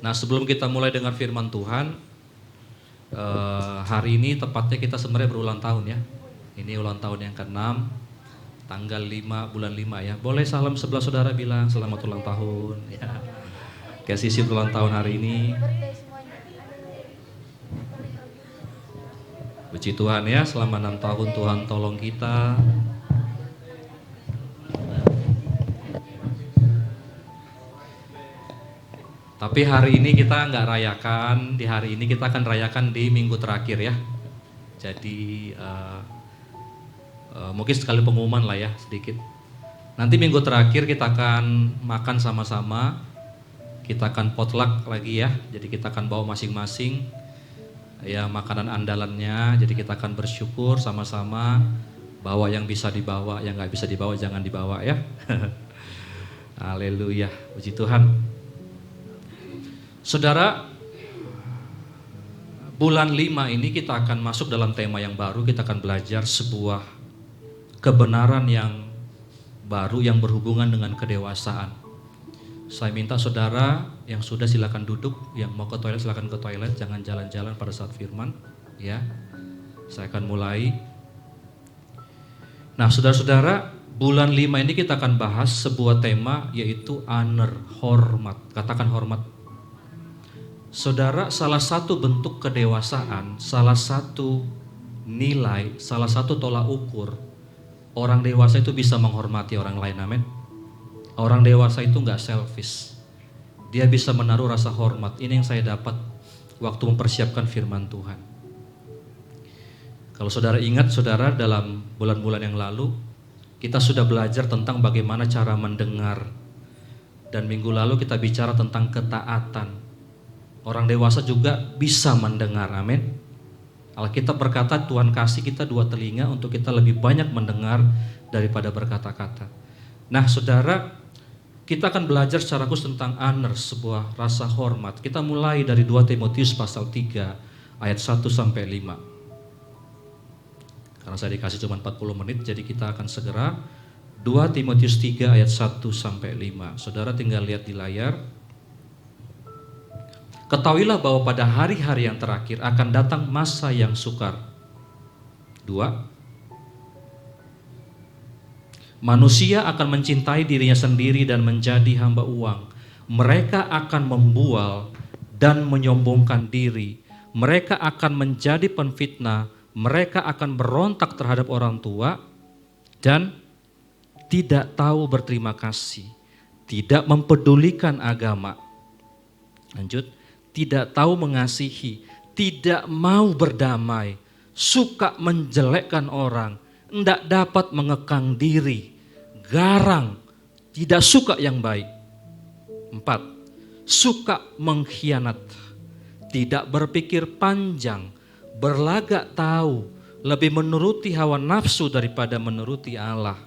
Nah, sebelum kita mulai dengar firman Tuhan, hari ini tepatnya kita sebenarnya berulang tahun ya. Ini ulang tahun yang ke-6, tanggal 5 bulan 5 ya. Boleh salam sebelah saudara bilang selamat ulang tahun ya. Kasih sisi ulang tahun hari ini. Puji Tuhan ya, selama 6 tahun Tuhan tolong kita. Tapi hari ini kita nggak rayakan, di hari ini kita akan rayakan di minggu terakhir ya. Jadi mungkin sekali pengumuman lah ya sedikit. Nanti minggu terakhir kita akan makan sama-sama, kita akan potluck lagi ya. Jadi kita akan bawa masing-masing ya makanan andalannya. Jadi kita akan bersyukur sama-sama, bawa yang bisa dibawa, yang nggak bisa dibawa jangan dibawa ya. Haleluya, puji Tuhan. Saudara, bulan 5 ini kita akan masuk dalam tema yang baru. Kita akan belajar sebuah kebenaran yang baru yang berhubungan dengan kedewasaan. Saya minta saudara yang sudah silakan duduk, yang mau ke toilet silakan ke toilet, jangan jalan-jalan pada saat firman ya. Saya akan mulai. Nah, saudara-saudara, bulan 5 ini kita akan bahas sebuah tema yaitu honor, hormat. Katakan hormat. Saudara, salah satu bentuk kedewasaan, salah satu nilai, salah satu tolak ukur orang dewasa itu bisa menghormati orang lain, amin. Orang dewasa itu gak selfish, dia bisa menaruh rasa hormat. Ini yang saya dapat waktu mempersiapkan firman Tuhan. Kalau saudara ingat, saudara, dalam bulan-bulan yang lalu kita sudah belajar tentang bagaimana cara mendengar, dan minggu lalu kita bicara tentang ketaatan. Orang dewasa juga bisa mendengar, amin. Alkitab berkata Tuhan kasih kita 2 telinga untuk kita lebih banyak mendengar daripada berkata-kata. Nah saudara, kita akan belajar secara khusus tentang honor, sebuah rasa hormat. Kita mulai dari 2 Timotius pasal 3 ayat 1 sampai 5. Karena saya dikasih cuma 40 menit, jadi kita akan segera 2 Timotius 3 ayat 1 sampai 5. Saudara tinggal lihat di layar. Ketahuilah bahwa pada hari-hari yang terakhir akan datang masa yang sukar. 2. Manusia akan mencintai dirinya sendiri dan menjadi hamba uang. Mereka akan membual dan menyombongkan diri. Mereka akan menjadi penfitnah. Mereka akan berontak terhadap orang tua dan tidak tahu berterima kasih. Tidak mempedulikan agama. Lanjut. Tidak tahu mengasihi, tidak mau berdamai, suka menjelekkan orang, tidak dapat mengekang diri, garang, tidak suka yang baik. 4. Suka mengkhianat, tidak berpikir panjang, berlagak tahu, lebih menuruti hawa nafsu daripada menuruti Allah.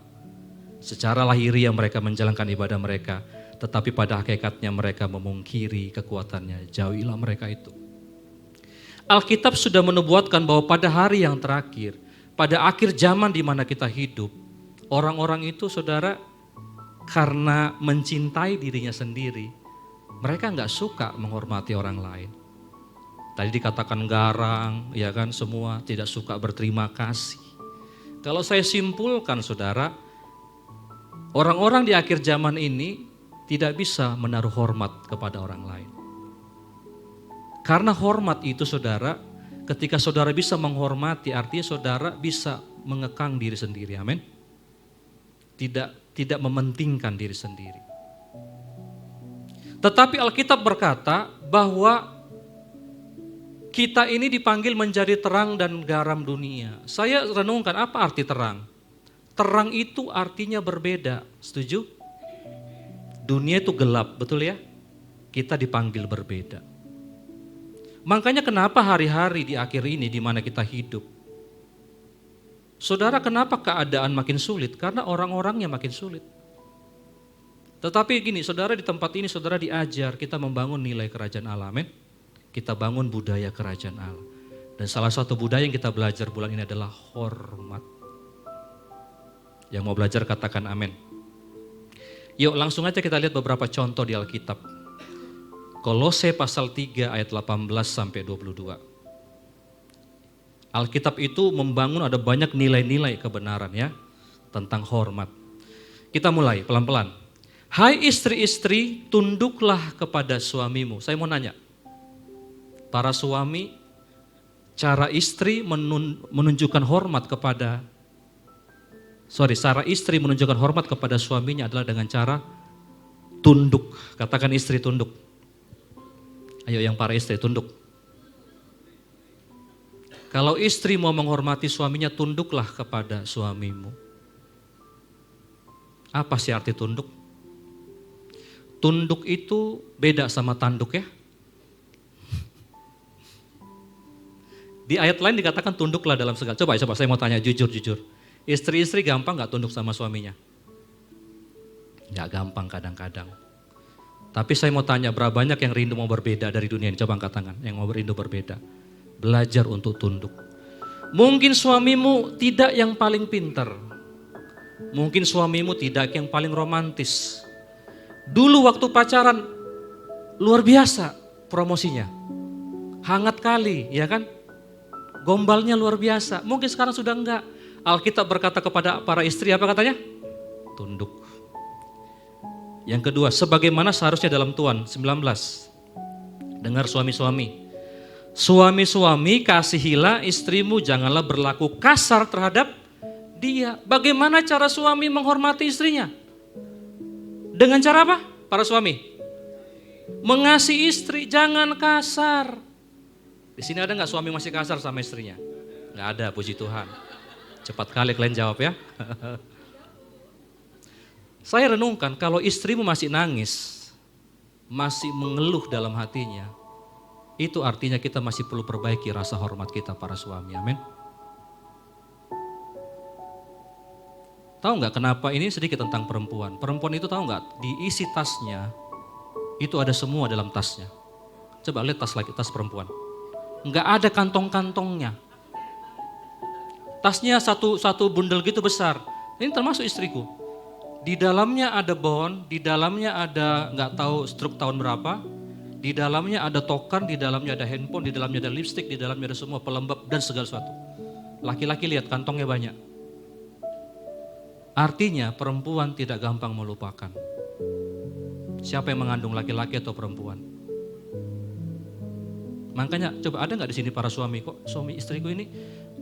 Secara lahiriah mereka menjalankan ibadah mereka, tetapi pada hakikatnya mereka memungkiri kekuatannya. Jauhilah mereka itu. Alkitab sudah menubuatkan bahwa pada hari yang terakhir, pada akhir zaman di mana kita hidup, orang-orang itu saudara karena mencintai dirinya sendiri, mereka nggak suka menghormati orang lain. Tadi dikatakan garang, ya kan, semua tidak suka berterima kasih. Kalau saya simpulkan saudara, orang-orang di akhir zaman ini tidak bisa menaruh hormat kepada orang lain. Karena hormat itu saudara, ketika saudara bisa menghormati, artinya saudara bisa mengekang diri sendiri, amin. Tidak mementingkan diri sendiri. Tetapi Alkitab berkata bahwa kita ini dipanggil menjadi terang dan garam dunia. Saya renungkan, apa arti terang? Terang itu artinya berbeda, setuju? Dunia itu gelap, betul ya? Kita dipanggil berbeda. Makanya kenapa hari-hari di akhir ini di mana kita hidup? Saudara, kenapa keadaan makin sulit? Karena orang-orangnya makin sulit. Tetapi gini, saudara, di tempat ini saudara diajar kita membangun nilai kerajaan Allah, amin. Kita bangun budaya kerajaan Allah. Dan salah satu budaya yang kita belajar bulan ini adalah hormat. Yang mau belajar katakan amin. Yuk langsung aja kita lihat beberapa contoh di Alkitab. Kolose pasal 3 ayat 18 sampai 22. Alkitab itu membangun ada banyak nilai-nilai kebenaran ya tentang hormat. Kita mulai pelan-pelan. Hai istri-istri, tunduklah kepada suamimu. Saya mau nanya, para suami, cara istri menunjukkan hormat kepada cara istri menunjukkan hormat kepada suaminya adalah dengan cara tunduk. Katakan istri tunduk. Ayo yang para istri tunduk. Kalau istri mau menghormati suaminya, tunduklah kepada suamimu. Apa sih arti tunduk? Tunduk itu beda sama tanduk ya. Di ayat lain dikatakan tunduklah dalam segala. Coba saya mau tanya jujur. Istri-istri gampang gak tunduk sama suaminya? Gak gampang kadang-kadang. Tapi saya mau tanya, berapa banyak yang rindu mau berbeda dari dunia ini? Coba angkat tangan, yang mau rindu berbeda. Belajar untuk tunduk. Mungkin suamimu tidak yang paling pintar. Mungkin suamimu tidak yang paling romantis. Dulu waktu pacaran, luar biasa promosinya. Hangat kali, ya kan? Gombalnya luar biasa. Mungkin sekarang sudah enggak. Alkitab berkata kepada para istri, apa katanya? Tunduk. Yang kedua, sebagaimana seharusnya dalam Tuhan, 19. Dengar suami-suami. Suami-suami, kasihilah istrimu, janganlah berlaku kasar terhadap dia. Bagaimana cara suami menghormati istrinya? Dengan cara apa? Para suami. Mengasihi istri, jangan kasar. Di sini ada nggak suami masih kasar sama istrinya? Nggak ada, puji Tuhan. Cepat kali kalian jawab ya. Saya renungkan, kalau istrimu masih nangis, masih mengeluh dalam hatinya, itu artinya kita masih perlu perbaiki rasa hormat kita para suami, amin. Tahu nggak kenapa ini sedikit tentang perempuan? Perempuan itu tahu nggak, di isi tasnya, itu ada semua dalam tasnya. Coba lihat tas lagi, tas perempuan. Nggak ada kantong-kantongnya. Tasnya satu bundel gitu besar. Ini termasuk istriku. Di dalamnya ada bon, di dalamnya ada nggak tahu struk tahun berapa, di dalamnya ada token, di dalamnya ada handphone, di dalamnya ada lipstick, di dalamnya ada semua pelembab dan segala sesuatu. Laki-laki lihat kantongnya banyak. Artinya perempuan tidak gampang melupakan. Siapa yang mengandung, laki-laki atau perempuan? Makanya coba ada nggak di sini para suami, kok suami istriku ini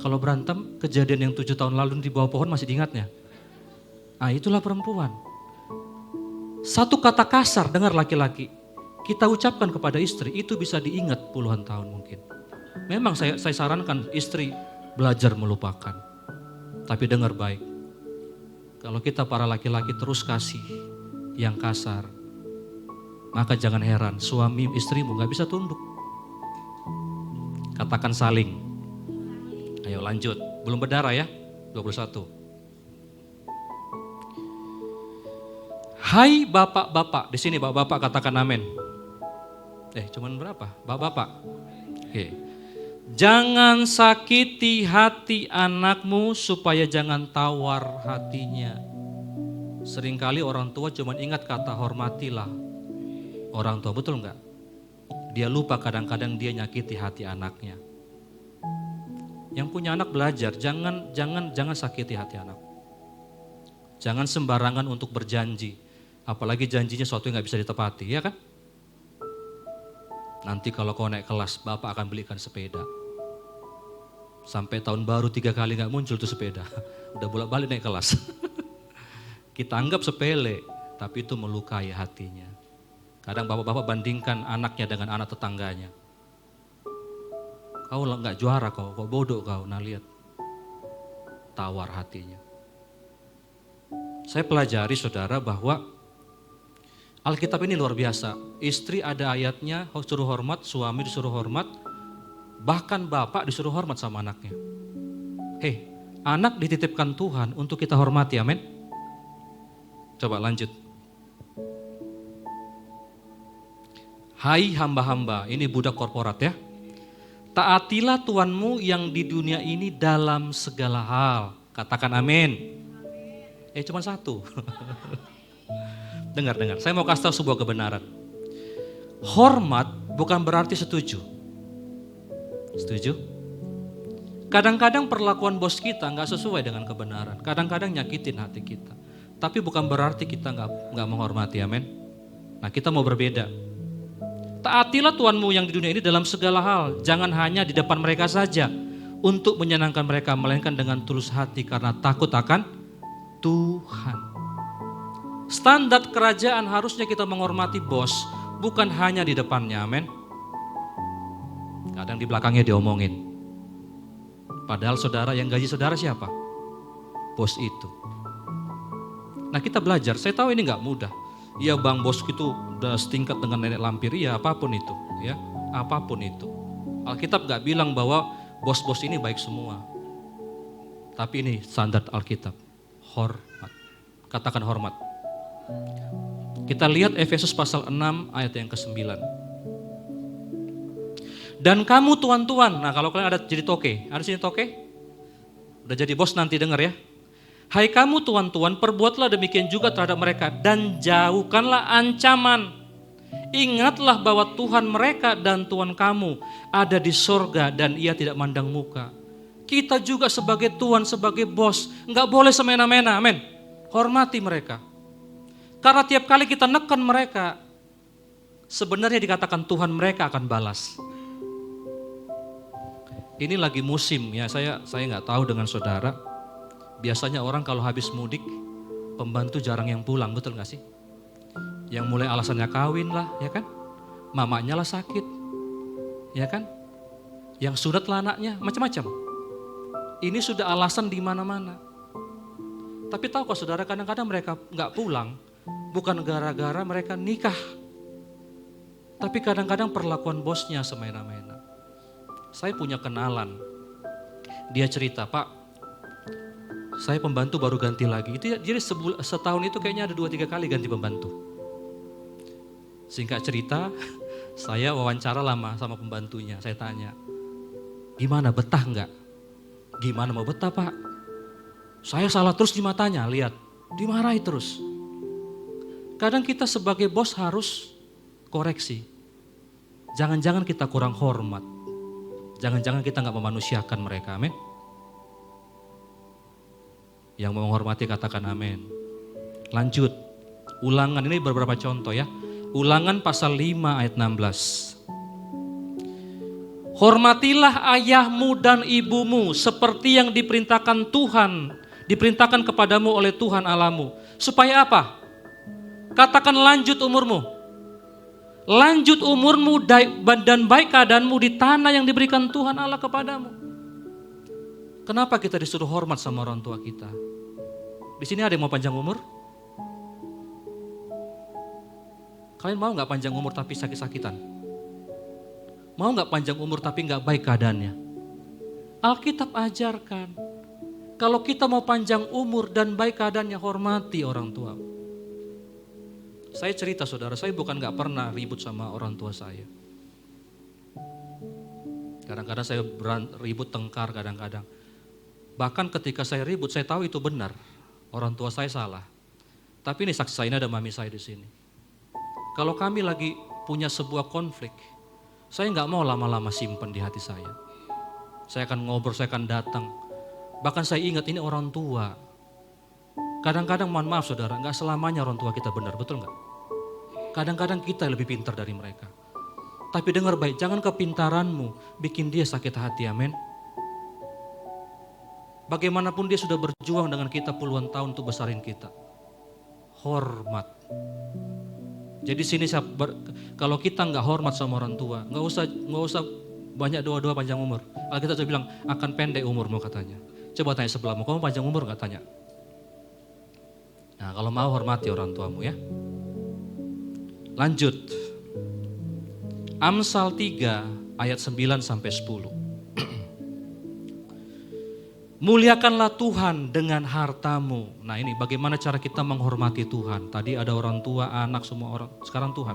kalau berantem kejadian yang 7 tahun lalu di bawah pohon masih diingatnya. Ah itulah perempuan. Satu kata kasar dengar laki-laki, kita ucapkan kepada istri itu bisa diingat puluhan tahun mungkin. Memang saya sarankan istri belajar melupakan. Tapi dengar baik, kalau kita para laki-laki terus kasih yang kasar, maka jangan heran suami istrimu gak bisa tunduk. Katakan saling. Ayo lanjut, belum berdarah ya, 21. Hai bapak-bapak, di sini bapak-bapak katakan amin. Cuman berapa? Bapak-bapak. Oke. Jangan sakiti hati anakmu supaya jangan tawar hatinya. Seringkali orang tua cuma ingat kata hormatilah orang tua, betul enggak? Dia lupa kadang-kadang dia nyakiti hati anaknya. Yang punya anak belajar, jangan sakiti hati anak. Jangan sembarangan untuk berjanji, apalagi janjinya sesuatu yang nggak bisa ditepati, ya kan? Nanti kalau kau naik kelas, bapak akan belikan sepeda. Sampai tahun baru 3 kali nggak muncul tuh sepeda, udah bolak-balik naik kelas. Kita anggap sepele, tapi itu melukai hatinya. Kadang bapak-bapak bandingkan anaknya dengan anak tetangganya. Kau nggak juara kau bodoh kau, nah lihat. Tawar hatinya. Saya pelajari saudara bahwa Alkitab ini luar biasa. Istri ada ayatnya suruh hormat, suami disuruh hormat, bahkan bapak disuruh hormat sama anaknya. Anak dititipkan Tuhan untuk kita hormati, amin. Coba lanjut. Hai hamba-hamba, ini budak korporat ya. Taatilah Tuhanmu yang di dunia ini dalam segala hal. Katakan amin. Cuma satu. Dengar, saya mau kasih tahu sebuah kebenaran. Hormat bukan berarti setuju. Setuju? Kadang-kadang perlakuan bos kita nggak sesuai dengan kebenaran. Kadang-kadang nyakitin hati kita. Tapi bukan berarti kita nggak menghormati, amin. Nah, kita mau berbeda. Taatilah Tuhanmu yang di dunia ini dalam segala hal. Jangan hanya di depan mereka saja untuk menyenangkan mereka, melainkan dengan tulus hati karena takut akan Tuhan. Standar kerajaan harusnya kita menghormati bos, bukan hanya di depannya, amin. Kadang di belakangnya diomongin. Padahal saudara, yang gaji saudara siapa? Bos itu. Nah, kita belajar, saya tahu ini nggak mudah. Ya bang, bos itu udah setingkat dengan nenek lampir, ya apapun itu, ya apapun itu. Alkitab nggak bilang bahwa bos-bos ini baik semua. Tapi ini standar Alkitab, hormat. Katakan hormat. Kita lihat Efesus pasal 6 ayat yang ke-9. Dan kamu tuan-tuan, nah kalau kalian ada jadi toke, ada sini toke? Udah jadi bos nanti dengar ya. Hai kamu tuan-tuan, perbuatlah demikian juga terhadap mereka dan jauhkanlah ancaman. Ingatlah bahwa Tuhan mereka dan Tuhan kamu ada di sorga dan ia tidak mandang muka. Kita juga sebagai Tuhan, sebagai bos, nggak boleh semena-mena, amin. Hormati mereka. Karena tiap kali kita neken mereka, sebenarnya dikatakan Tuhan mereka akan balas. Ini lagi musim ya, saya nggak tahu dengan saudara. Biasanya orang kalau habis mudik, pembantu jarang yang pulang, betul gak sih? Yang mulai alasannya kawin lah, ya kan? Mamanya lah sakit, ya kan? Yang sunat lah anaknya, macam-macam. Ini sudah alasan di mana-mana. Tapi tahu kok saudara, kadang-kadang mereka gak pulang, bukan gara-gara mereka nikah. Tapi kadang-kadang perlakuan bosnya semena-mena. Saya punya kenalan, dia cerita, Pak, saya pembantu baru ganti lagi. Itu jadi setahun itu kayaknya ada 2-3 kali ganti pembantu. Singkat cerita, saya wawancara lama sama pembantunya. Saya tanya, gimana, betah enggak? Gimana mau betah Pak? Saya salah terus di matanya, lihat. Dimarahi terus. Kadang kita sebagai bos harus koreksi. Jangan-jangan kita kurang hormat. Jangan-jangan kita enggak memanusiakan mereka, amin. Yang menghormati katakan amin. Lanjut, Ulangan ini beberapa contoh ya. Ulangan pasal 5 ayat 16. Hormatilah ayahmu dan ibumu seperti yang diperintahkan Tuhan, diperintahkan kepadamu oleh Tuhan Allahmu. Supaya apa? Katakan lanjut umurmu. Lanjut umurmu dan baik keadaanmu di tanah yang diberikan Tuhan Allah kepadamu. Kenapa kita disuruh hormat sama orang tua kita? Di sini ada yang mau panjang umur? Kalian mau gak panjang umur tapi sakit-sakitan? Mau gak panjang umur tapi gak baik keadaannya? Alkitab ajarkan, kalau kita mau panjang umur dan baik keadaannya, hormati orang tua. Saya cerita saudara, saya bukan gak pernah ribut sama orang tua saya. Kadang-kadang saya ribut tengkar kadang-kadang. Bahkan ketika saya ribut, saya tahu itu benar. Orang tua saya salah. Tapi ini saksi saya, ini ada mami saya di sini. Kalau kami lagi punya sebuah konflik, saya nggak mau lama-lama simpan di hati saya. Saya akan ngobrol, saya akan datang. Bahkan saya ingat ini orang tua. Kadang-kadang mohon maaf saudara, nggak selamanya orang tua kita benar, betul nggak? Kadang-kadang kita lebih pintar dari mereka. Tapi dengar baik, jangan kepintaranmu bikin dia sakit hati, amin. Bagaimanapun dia sudah berjuang dengan kita puluhan tahun untuk besarin kita. Hormat. Jadi sini kalau kita nggak hormat sama orang tua, nggak usah banyak doa-doa panjang umur. Alkitab sudah bilang akan pendek umurmu katanya. Coba tanya sebelahmu, kamu panjang umur nggak, tanya. Nah kalau mau hormati orang tuamu ya. Lanjut. Amsal 3 ayat 9 sampai 10. Muliakanlah Tuhan dengan hartamu. Nah ini bagaimana cara kita menghormati Tuhan. Tadi ada orang tua, anak, semua orang. Sekarang Tuhan.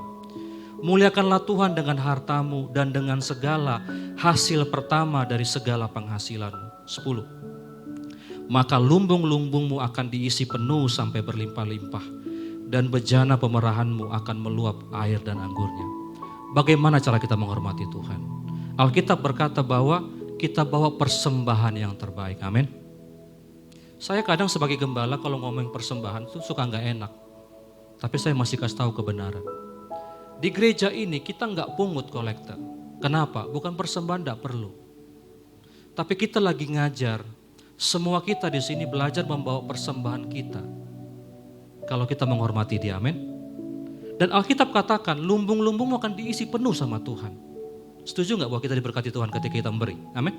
Muliakanlah Tuhan dengan hartamu dan dengan segala hasil pertama dari segala penghasilanmu. 10. Maka lumbung-lumbungmu akan diisi penuh sampai berlimpah-limpah. Dan bejana pemerahanmu akan meluap air dan anggurnya. Bagaimana cara kita menghormati Tuhan? Alkitab berkata bahwa kita bawa persembahan yang terbaik. Amin. Saya kadang sebagai gembala kalau ngomong persembahan itu suka nggak enak. Tapi saya masih kasih tahu kebenaran. Di gereja ini kita nggak pungut kolektor. Kenapa? Bukan persembahan, nggak perlu. Tapi kita lagi ngajar. Semua kita di sini belajar membawa persembahan kita. Kalau kita menghormati Dia, amin. Dan Alkitab katakan lumbung-lumbung akan diisi penuh sama Tuhan. Setuju nggak bahwa kita diberkati Tuhan ketika kita memberi? Amin.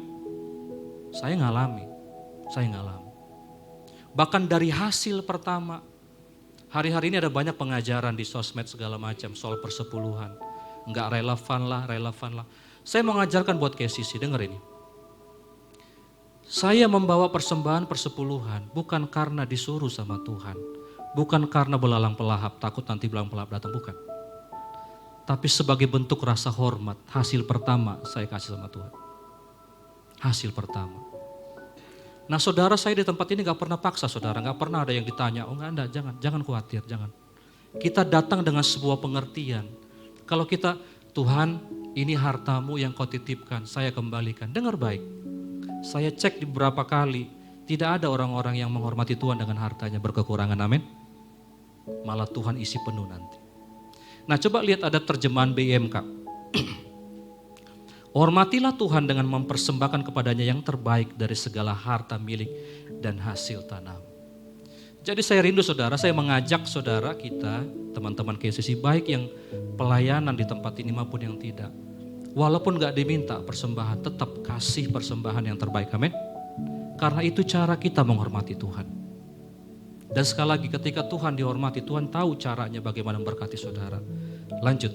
Saya ngalami. Bahkan dari hasil pertama, hari-hari ini ada banyak pengajaran di sosmed segala macam soal persepuluhan. Nggak relevan lah. Saya mau ngajarkan buat KCC, denger ini. Saya membawa persembahan persepuluhan bukan karena disuruh sama Tuhan. Bukan karena belalang pelahap, takut nanti belalang pelahap datang, bukan. Tapi sebagai bentuk rasa hormat, hasil pertama saya kasih sama Tuhan. Hasil pertama. Nah saudara, saya di tempat ini gak pernah paksa saudara, gak pernah ada yang ditanya, oh enggak, jangan khawatir, jangan. Kita datang dengan sebuah pengertian. Kalau kita, Tuhan ini hartamu yang kau titipkan, saya kembalikan. Dengar baik, saya cek di beberapa kali, tidak ada orang-orang yang menghormati Tuhan dengan hartanya berkekurangan, amin. Malah Tuhan isi penuh nanti. Nah coba lihat ada terjemahan BIMK. Hormatilah Tuhan dengan mempersembahkan kepadanya yang terbaik dari segala harta milik dan hasil tanam. Jadi saya rindu saudara, saya mengajak saudara kita, teman-teman KCC baik yang pelayanan di tempat ini maupun yang tidak. Walaupun gak diminta persembahan, tetap kasih persembahan yang terbaik, amin. Karena itu cara kita menghormati Tuhan. Dan sekali lagi ketika Tuhan dihormati, Tuhan tahu caranya bagaimana memberkati saudara. Lanjut.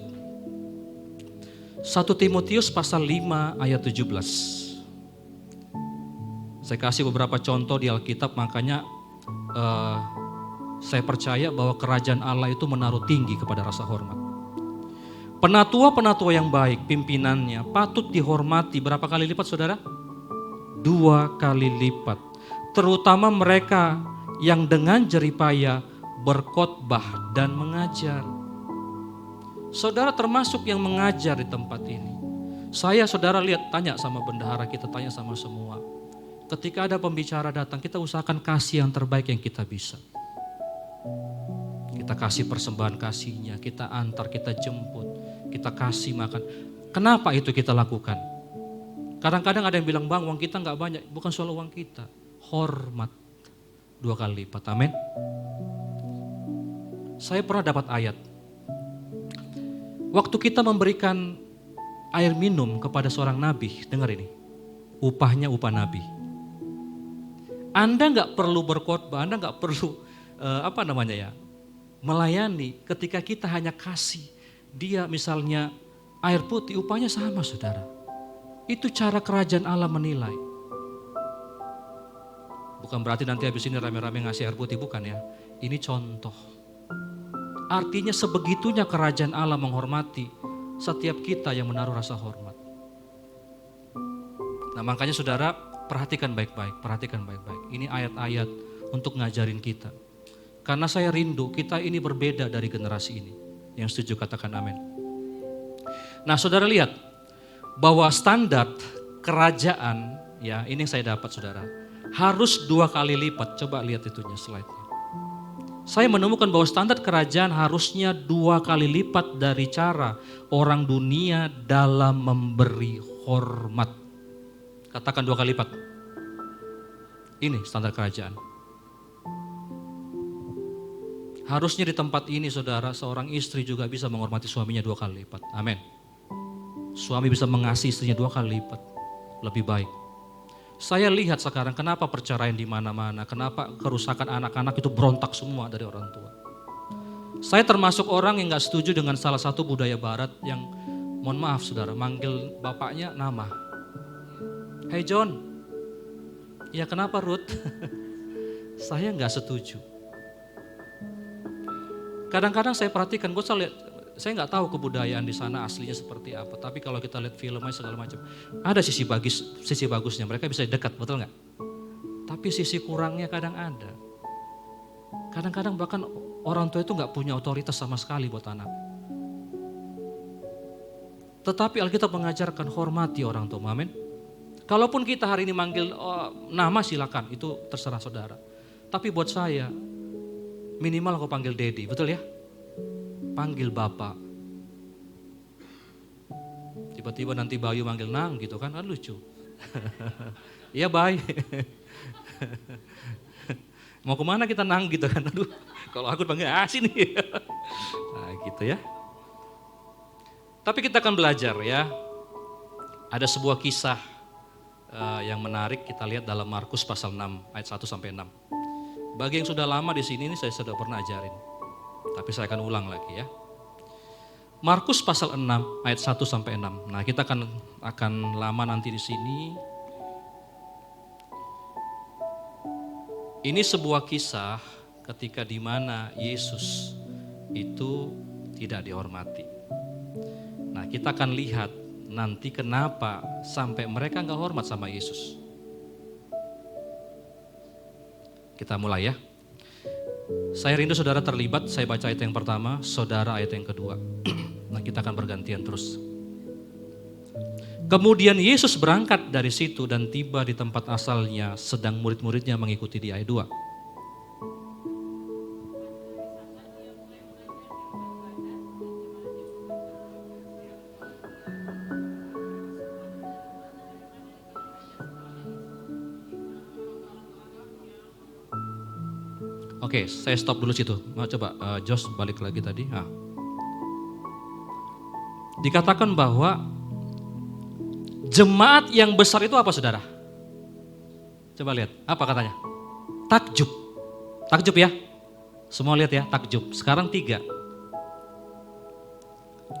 1 Timotius pasal 5 ayat 17. Saya kasih beberapa contoh di Alkitab, makanya saya percaya bahwa kerajaan Allah itu menaruh tinggi kepada rasa hormat. Penatua-penatua yang baik, pimpinannya patut dihormati berapa kali lipat saudara? 2 kali lipat. Terutama mereka yang dengan jeripaya berkhotbah dan mengajar. Saudara termasuk yang mengajar di tempat ini. Saya saudara lihat, tanya sama bendahara kita, tanya sama semua. Ketika ada pembicara datang, kita usahakan kasih yang terbaik yang kita bisa. Kita kasih persembahan kasihnya, kita antar, kita jemput, kita kasih makan. Kenapa itu kita lakukan? Kadang-kadang ada yang bilang, bang uang kita gak banyak. Bukan soal uang kita, hormat 2 kali lipat, amin. Saya pernah dapat ayat. Waktu kita memberikan air minum kepada seorang nabi, dengar ini, upahnya upah nabi. Anda gak perlu berkhotbah, Anda gak perlu melayani ketika kita hanya kasih dia misalnya air putih, upahnya sama saudara. Itu cara kerajaan Allah menilai. Bukan berarti nanti habis ini rame-rame ngasih air putih, bukan ya. Ini contoh. Artinya sebegitunya kerajaan Allah menghormati setiap kita yang menaruh rasa hormat. Nah makanya saudara perhatikan baik-baik. Ini ayat-ayat untuk ngajarin kita. Karena saya rindu kita ini berbeda dari generasi ini. Yang setuju katakan amin. Nah saudara lihat bahwa standar kerajaan, ya ini yang saya dapat saudara. Harus 2 kali lipat, coba lihat itunya slide-nya. Saya menemukan bahwa standar kerajaan harusnya 2 kali lipat dari cara orang dunia dalam memberi hormat. Katakan 2 kali lipat. Ini standar kerajaan. Harusnya di tempat ini saudara, seorang istri juga bisa menghormati suaminya 2 kali lipat. Amin. Suami bisa mengasihi istrinya 2 kali lipat. Lebih baik. Saya lihat sekarang kenapa perceraian di mana-mana, kenapa kerusakan anak-anak itu berontak semua dari orang tua. Saya termasuk orang yang gak setuju dengan salah satu budaya barat yang, mohon maaf saudara, manggil bapaknya nama. Hey John, ya kenapa Ruth? Saya gak setuju. Kadang-kadang saya perhatikan, saya nggak tahu kebudayaan di sana aslinya seperti apa. Tapi kalau kita lihat filmnya segala macam, ada sisi bagusnya. Mereka bisa dekat, betul nggak? Tapi sisi kurangnya kadang ada. Kadang-kadang bahkan orang tua itu nggak punya otoritas sama sekali buat anak. Tetapi Alkitab mengajarkan hormati orang tua, amin. Kalaupun kita hari ini manggil nama silakan, itu terserah saudara. Tapi buat saya, minimal aku panggil Dedi, betul ya? Panggil Bapak. Tiba-tiba nanti Bayu manggil Nang gitu kan lucu. Iya Bay. Mau kemana kita Nang gitu kan. Aduh, kalau aku panggil sini. Nah gitu ya. Tapi kita akan belajar ya. Ada sebuah kisah yang menarik kita lihat dalam Markus pasal 6 ayat 1 sampai 6. Bagi yang sudah lama di sini ini saya sudah pernah ajarin. Tapi saya akan ulang lagi ya. Markus pasal 6 ayat 1 sampai 6. Nah, kita akan lama nanti di sini. Ini sebuah kisah ketika di mana Yesus itu tidak dihormati. Nah, kita akan lihat nanti kenapa sampai mereka enggak hormat sama Yesus. Kita mulai ya. Saya rindu saudara terlibat, saya baca ayat yang pertama, saudara ayat yang kedua. Nah, kita akan bergantian terus. Kemudian Yesus berangkat dari situ dan tiba di tempat asalnya, sedang murid-muridnya mengikuti di ayat 2. Oke, saya stop dulu situ. Coba Jos balik lagi tadi. Nah. Dikatakan bahwa jemaat yang besar itu apa saudara? Coba lihat, apa katanya? Takjub. Takjub ya? Semua lihat ya, takjub. Sekarang 3.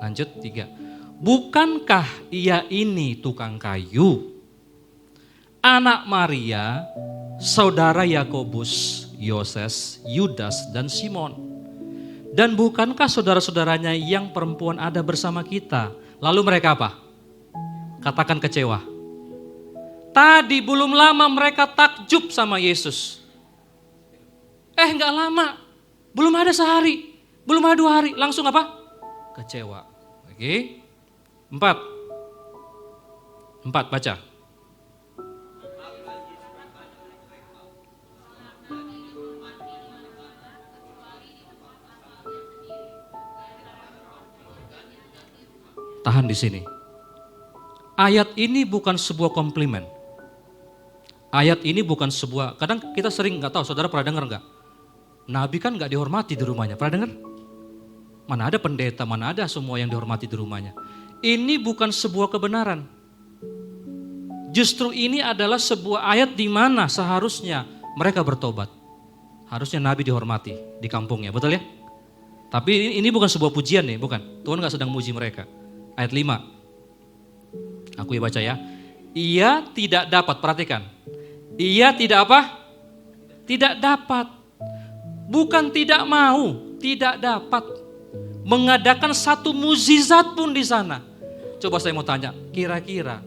Lanjut 3. Bukankah ia ini tukang kayu? Anak Maria, saudara Yakobus, Yoses, Yudas, dan Simon. Dan bukankah saudara-saudaranya yang perempuan ada bersama kita? Lalu mereka apa? Katakan kecewa. Tadi belum lama mereka takjub sama Yesus. Enggak lama, belum ada sehari, belum ada 2 hari, langsung apa? Kecewa. Oke. 4 baca. Tahan di sini. Ayat ini bukan sebuah komplimen. Ayat ini bukan sebuah, kadang kita sering nggak tahu, saudara pernah dengar nggak? Nabi kan nggak dihormati di rumahnya, pernah dengar? Mana ada pendeta, mana ada semua yang dihormati di rumahnya. Ini bukan sebuah kebenaran. Justru ini adalah sebuah ayat di mana seharusnya mereka bertobat. Harusnya Nabi dihormati di kampungnya, betul ya? Tapi ini bukan sebuah pujian nih, bukan. Tuhan nggak sedang muji mereka. Ayat 5, aku ya baca ya. Ia tidak dapat, perhatikan. Ia tidak apa? Tidak dapat. Bukan tidak mau, tidak dapat. Mengadakan satu mukjizat pun di sana. Coba saya mau tanya, kira-kira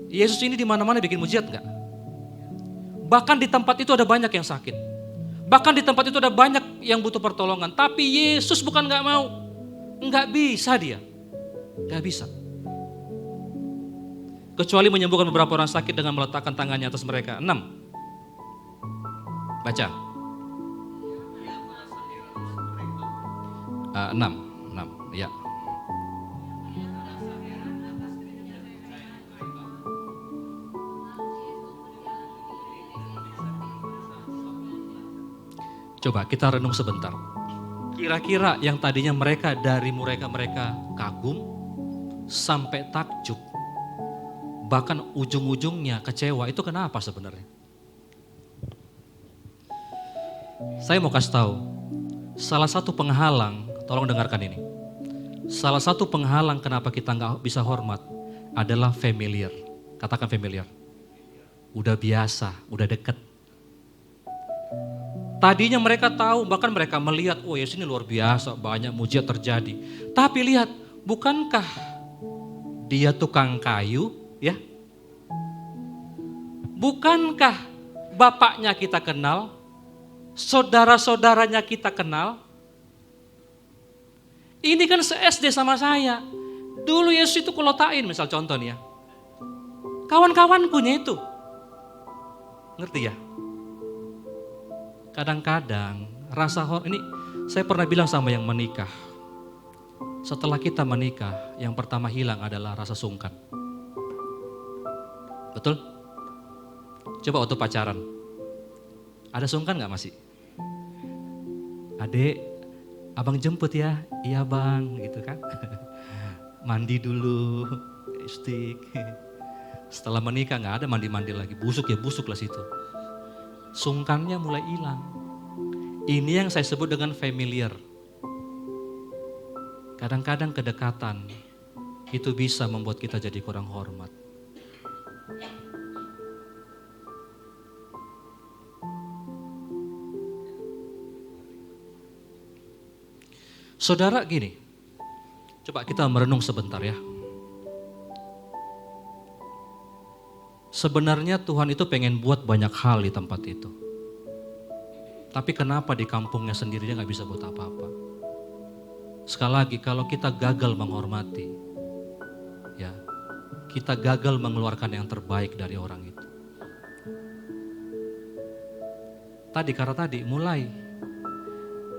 Yesus ini di mana-mana bikin mukjizat enggak? Bahkan di tempat itu ada banyak yang sakit. Bahkan di tempat itu ada banyak yang butuh pertolongan. Tapi Yesus bukan enggak mau. Enggak bisa dia. Gak bisa. Kecuali menyembuhkan beberapa orang sakit dengan meletakkan tangannya atas mereka. 6. Baca. 6. Ya. Coba kita renung sebentar. Kira-kira yang tadinya mereka kagum sampai takjub, bahkan ujung-ujungnya kecewa, itu kenapa sebenarnya? Saya mau kasih tahu, salah satu penghalang, tolong dengarkan ini. Salah satu penghalang kenapa kita nggak bisa hormat adalah familiar. Katakan familiar. Udah biasa, udah deket. Tadinya mereka tahu, bahkan mereka melihat, oh Yesus ini luar biasa, banyak mujizat terjadi. Tapi lihat, bukankah dia tukang kayu, ya? Bukankah bapaknya kita kenal? Saudara-saudaranya kita kenal? Ini kan se-SD sama saya. Dulu Yesus itu kulotain, misal contoh nih ya. Kawan-kawankunya itu. Ngerti ya? Kadang-kadang rasa ini saya pernah bilang sama yang menikah. Setelah kita menikah, yang pertama hilang adalah rasa sungkan. Betul? Coba waktu pacaran. Ada sungkan gak masih? Adek, abang jemput ya? Iya bang, gitu kan. Mandi dulu, lipstik. Setelah menikah gak ada mandi-mandi lagi. Busuk ya busuk lah situ. Sungkannya mulai hilang. Ini yang saya sebut dengan familiar. Kadang-kadang kedekatan itu bisa membuat kita jadi kurang hormat. Saudara gini, coba kita merenung sebentar ya. Sebenarnya Tuhan itu pengen buat banyak hal di tempat itu. Tapi kenapa di kampungnya sendiri dia gak bisa buat apa-apa? Sekali lagi, kalau kita gagal menghormati, ya, kita gagal mengeluarkan yang terbaik dari orang itu. Karena tadi mulai,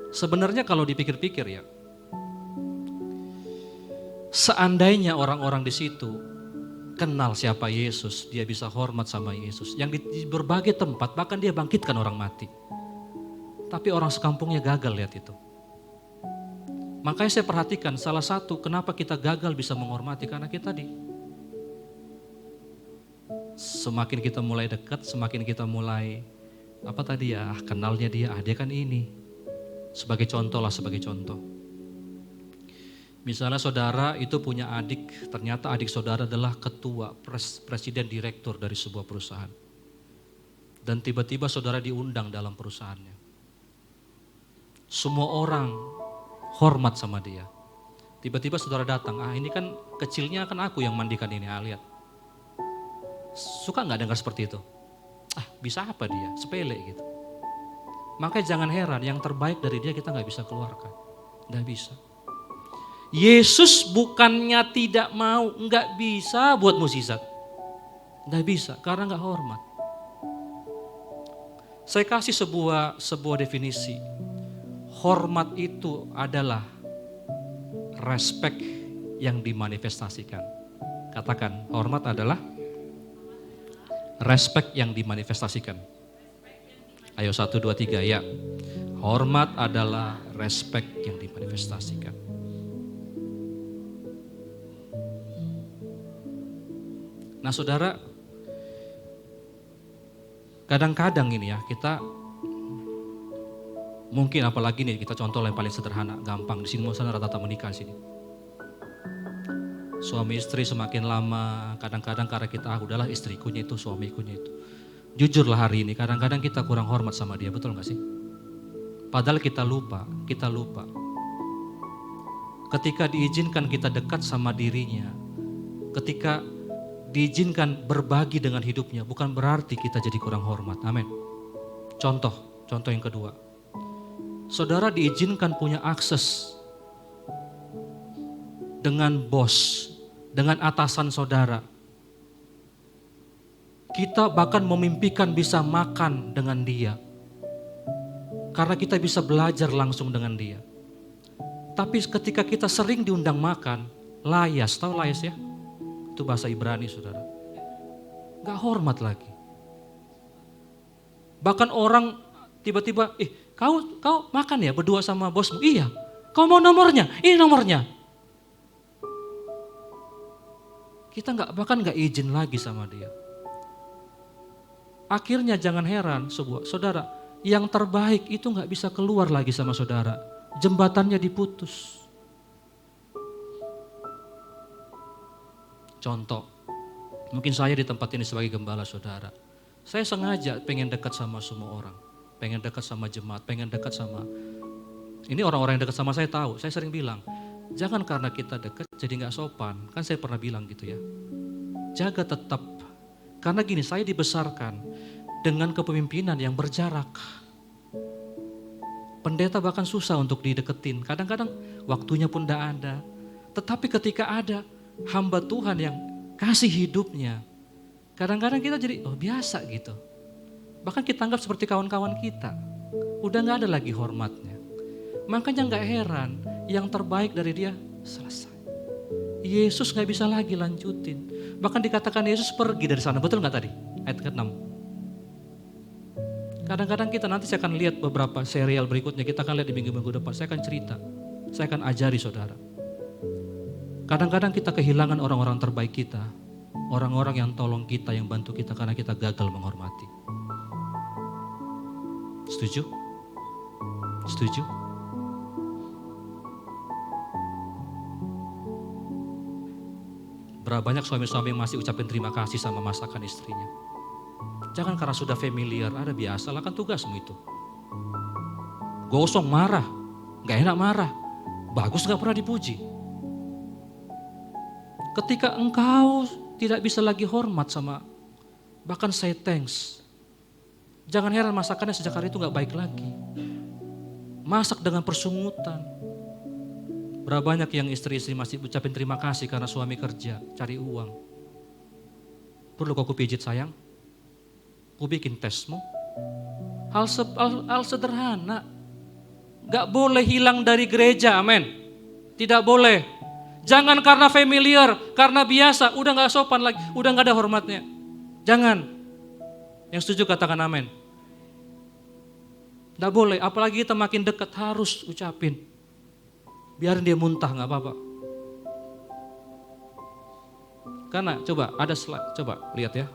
sebenarnya kalau dipikir-pikir ya, seandainya orang-orang di situ kenal siapa Yesus, dia bisa hormat sama Yesus. Yang di berbagai tempat, bahkan dia bangkitkan orang mati. Tapi orang sekampungnya gagal lihat itu. Makanya saya perhatikan salah satu kenapa kita gagal bisa menghormati, karena kita semakin kita mulai dekat, semakin kita mulai kenalnya dia kan ini. Sebagai contoh. Misalnya saudara itu punya adik, ternyata adik saudara adalah ketua, presiden direktur dari sebuah perusahaan. Dan tiba-tiba saudara diundang dalam perusahaannya. Semua orang hormat sama dia. Tiba-tiba saudara datang, ini kan kecilnya kan aku yang mandikan ini, lihat. Suka gak dengar seperti itu? Bisa apa dia? Sepele gitu. Makanya jangan heran, yang terbaik dari dia kita gak bisa keluarkan. Gak bisa. Yesus bukannya tidak mau, gak bisa buat mukjizat. Gak bisa, karena gak hormat. Saya kasih sebuah definisi. Hormat itu adalah respect yang dimanifestasikan. Katakan, hormat adalah respect yang dimanifestasikan. Ayo 1, 2, 3 ya. Hormat adalah respect yang dimanifestasikan. Nah saudara, kadang-kadang ini ya kita mungkin apalagi nih kita contoh yang paling sederhana, gampang. Di sini misalnya rata-rata menikah di sini. Suami istri semakin lama, kadang-kadang karena kita udahlah istrikunya itu, suamikunya itu. Jujurlah hari ini, kadang-kadang kita kurang hormat sama dia, betul gak sih? Padahal kita lupa. Ketika diizinkan kita dekat sama dirinya, ketika diizinkan berbagi dengan hidupnya, bukan berarti kita jadi kurang hormat. Amin. Contoh yang kedua. Saudara diizinkan punya akses dengan bos, dengan atasan saudara. Kita bahkan memimpikan bisa makan dengan dia. Karena kita bisa belajar langsung dengan dia. Tapi ketika kita sering diundang makan, layas, tahu layas ya? Itu bahasa Ibrani saudara. Gak hormat lagi. Bahkan orang tiba-tiba, kau makan ya berdua sama bosmu? Iya. Kau mau nomornya? Ini nomornya. Kita bahkan gak izin lagi sama dia. Akhirnya jangan heran saudara, yang terbaik itu gak bisa keluar lagi sama saudara. Jembatannya diputus. Contoh, mungkin saya di tempat ini sebagai gembala saudara. Saya sengaja pengen dekat sama semua orang. Pengen dekat sama jemaat, pengen dekat sama... Ini orang-orang yang dekat sama saya tahu, saya sering bilang, jangan karena kita dekat jadi gak sopan. Kan saya pernah bilang gitu ya. Jaga tetap, karena gini, saya dibesarkan dengan kepemimpinan yang berjarak. Pendeta bahkan susah untuk dideketin, kadang-kadang waktunya pun gak ada. Tetapi ketika ada hamba Tuhan yang kasih hidupnya, kadang-kadang kita jadi biasa gitu. Bahkan kita anggap seperti kawan-kawan kita. Udah gak ada lagi hormatnya. Makanya gak heran yang terbaik dari dia selesai. Yesus gak bisa lagi lanjutin. Bahkan dikatakan Yesus pergi dari sana. Betul gak tadi? Ayat ke-6. Kadang-kadang kita nanti saya akan lihat beberapa serial berikutnya. Kita akan lihat di minggu-minggu depan. Saya akan cerita. Saya akan ajari saudara. Kadang-kadang kita kehilangan orang-orang terbaik kita. Orang-orang yang tolong kita, yang bantu kita karena kita gagal menghormati. Setuju? Setuju? Berapa banyak suami-suami yang masih ucapin terima kasih sama masakan istrinya. Jangan karena sudah familiar, ada biasa lah kan tugasmu itu. Gosong marah, gak enak marah, bagus gak pernah dipuji. Ketika engkau tidak bisa lagi hormat sama, bahkan say thanks. Jangan heran masakannya sejak hari itu gak baik lagi. Masak dengan persungutan. Berapa banyak yang istri-istri masih ucapin terima kasih karena suami kerja, cari uang. Perlu kau kupijit sayang? Ku bikin tesmu. Hal sederhana. Gak boleh hilang dari gereja, amin. Tidak boleh. Jangan karena familiar, karena biasa, udah gak sopan lagi, udah gak ada hormatnya. Jangan. Yang setuju katakan amin. Tidak boleh, apalagi kita makin dekat harus ucapin. Biarin dia muntah gak apa-apa. Karena coba ada slide, coba lihat ya.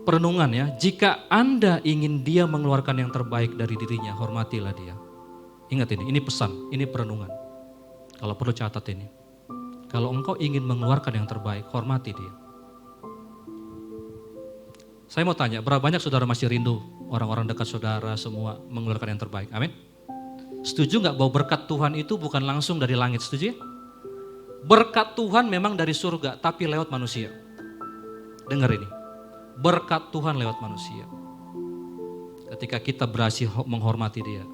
Perenungan ya, jika Anda ingin dia mengeluarkan yang terbaik dari dirinya, hormatilah dia. Ingat ini pesan, ini perenungan. Kalau perlu catat ini. Kalau engkau ingin mengeluarkan yang terbaik, hormati dia. Saya mau tanya, berapa banyak saudara masih rindu orang-orang dekat saudara semua mengeluarkan yang terbaik? Amin. Setuju gak bahwa berkat Tuhan itu bukan langsung dari langit? Setuju ya? Berkat Tuhan memang dari surga, tapi lewat manusia. Dengar ini, berkat Tuhan lewat manusia. Ketika kita berhasil menghormati dia,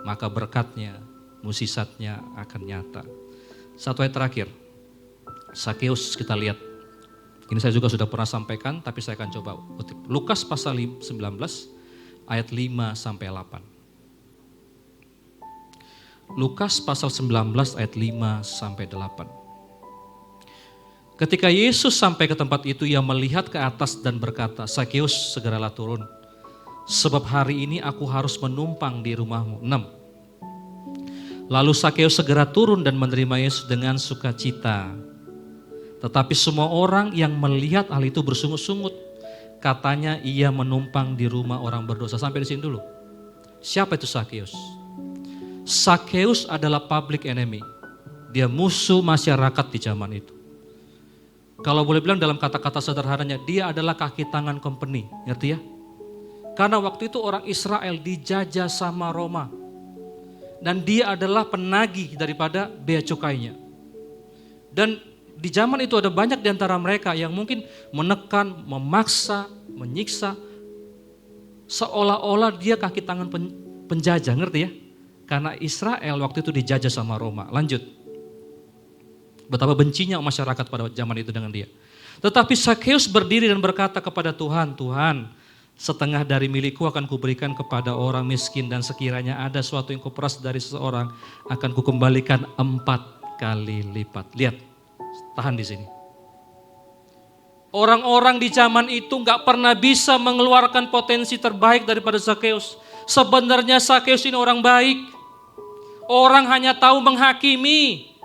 maka berkatnya, mukjizatnya akan nyata. Satu ayat terakhir, Sakeus kita lihat. Ini saya juga sudah pernah sampaikan, tapi saya akan coba kutip. Lukas pasal 19 ayat 5 sampai 8. Lukas pasal 19 ayat 5 sampai 8. Ketika Yesus sampai ke tempat itu, ia melihat ke atas dan berkata, Sakeus segeralah turun, sebab hari ini aku harus menumpang di rumahmu. 6. Lalu Sakeus segera turun dan menerima Yesus dengan sukacita. Tetapi semua orang yang melihat hal itu bersungut-sungut. Katanya ia menumpang di rumah orang berdosa. Sampai di sini dulu. Siapa itu Sakeus? Sakeus adalah public enemy. Dia musuh masyarakat di zaman itu. Kalau boleh bilang dalam kata-kata sederhananya, dia adalah kaki tangan company. Ngerti ya? Karena waktu itu orang Israel dijajah sama Roma. Dan dia adalah penagih daripada bea cukainya. Dan di zaman itu ada banyak di antara mereka yang mungkin menekan, memaksa, menyiksa. Seolah-olah dia kaki tangan penjajah, ngerti ya? Karena Israel waktu itu dijajah sama Roma. Lanjut. Betapa bencinya masyarakat pada zaman itu dengan dia. Tetapi Sakeus berdiri dan berkata kepada Tuhan, Tuhan, setengah dari milikku akan kuberikan kepada orang miskin, dan sekiranya ada suatu yang kuperas dari seseorang akan kukembalikan 4 kali lipat. Lihat. Tahan di sini. Orang-orang di zaman itu gak pernah bisa mengeluarkan potensi terbaik daripada Sakeus. Sebenarnya Sakeus ini orang baik. Orang hanya tahu menghakimi.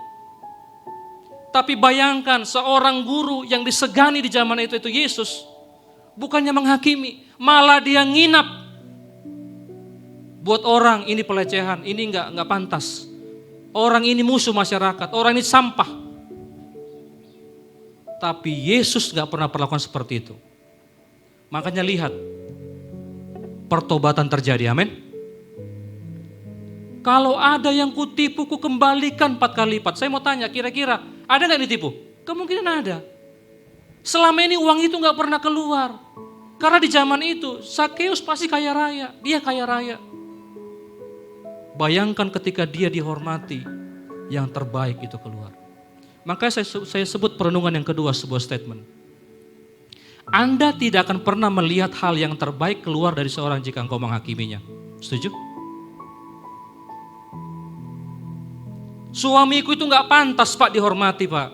Tapi bayangkan seorang guru yang disegani di zaman itu Yesus. Bukannya menghakimi, malah dia nginap. Buat orang ini pelecehan, ini gak pantas. Orang ini musuh masyarakat, orang ini sampah. Tapi Yesus gak pernah perlakukan seperti itu. Makanya lihat, pertobatan terjadi, amin. Kalau ada yang kutipu, ku kembalikan 4 kali lipat. Saya mau tanya, kira-kira ada gak yang ditipu? Kemungkinan ada. Selama ini uang itu gak pernah keluar. Karena di zaman itu, Sakeus pasti kaya raya. Dia kaya raya. Bayangkan ketika dia dihormati. yang terbaik itu keluar. Makanya saya sebut perenungan yang kedua sebuah statement. Anda tidak akan pernah melihat hal yang terbaik keluar dari seorang jika engkau menghakiminya. Setuju? Suamiku itu gak pantas Pak dihormati Pak.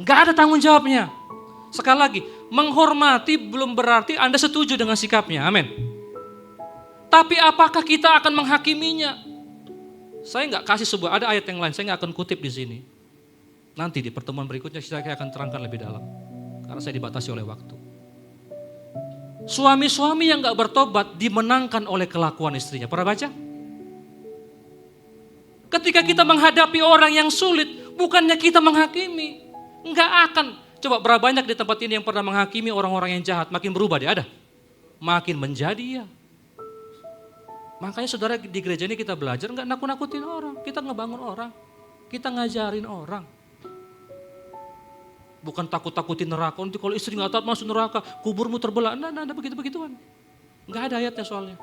Gak ada tanggung jawabnya. Sekali lagi, menghormati belum berarti Anda setuju dengan sikapnya, amin. Tapi apakah kita akan menghakiminya? Saya nggak kasih sebuah, ada ayat yang lain, saya nggak akan kutip di sini. Nanti di pertemuan berikutnya saya akan terangkan lebih dalam, karena saya dibatasi oleh waktu. Suami-suami yang nggak bertobat dimenangkan oleh kelakuan istrinya. Pernah baca? Ketika kita menghadapi orang yang sulit, bukannya kita menghakimi, nggak akan. Coba berapa banyak di tempat ini yang pernah menghakimi orang-orang yang jahat, makin berubah dia ada, makin menjadi ya. Makanya saudara di gereja ini kita belajar nggak nakut-nakutin orang, kita ngebangun orang, kita ngajarin orang. Bukan takut-takutin neraka, nanti kalau istri nggak taat masuk neraka, kuburmu terbelah, nah begitu-begituan. Nggak ada ayatnya soalnya.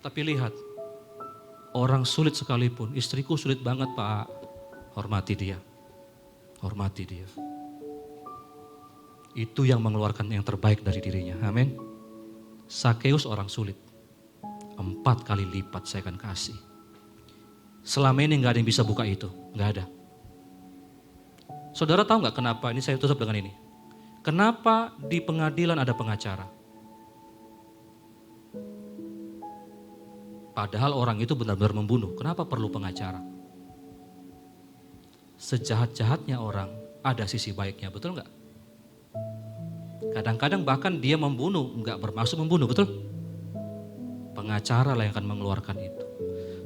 Tapi lihat, orang sulit sekalipun, istriku sulit banget Pak, hormati dia. Hormati dia. Itu yang mengeluarkan yang terbaik dari dirinya, amin. Sakeus orang sulit, 4 kali lipat saya akan kasih. Selama ini gak ada yang bisa buka itu, gak ada. Saudara tahu gak kenapa, ini saya tutup dengan ini. Kenapa di pengadilan ada pengacara? Padahal orang itu benar-benar membunuh, kenapa perlu pengacara? Sejahat-jahatnya orang, ada sisi baiknya, betul gak? Kadang-kadang bahkan dia membunuh, enggak bermaksud membunuh, betul? Pengacara lah yang akan mengeluarkan itu.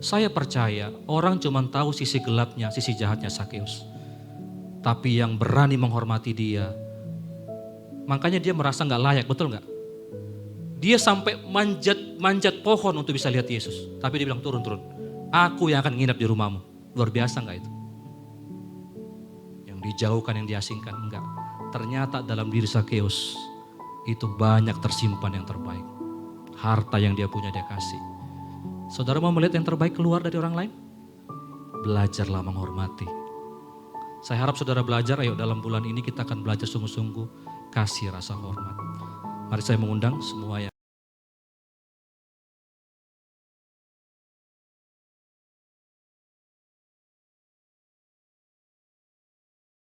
Saya percaya orang cuma tahu sisi gelapnya, sisi jahatnya Sakeus. Tapi yang berani menghormati dia, makanya dia merasa enggak layak, betul enggak? Dia sampai manjat pohon untuk bisa lihat Yesus. Tapi dia bilang turun. Aku yang akan nginap di rumahmu. Luar biasa enggak itu? Yang dijauhkan, yang diasingkan, enggak. Ternyata dalam diri Sakeus itu banyak tersimpan yang terbaik. Harta yang dia punya dia kasih. Saudara mau melihat yang terbaik keluar dari orang lain? Belajarlah menghormati. Saya harap saudara belajar, ayo dalam bulan ini kita akan belajar sungguh-sungguh kasih rasa hormat. Mari saya mengundang semua yang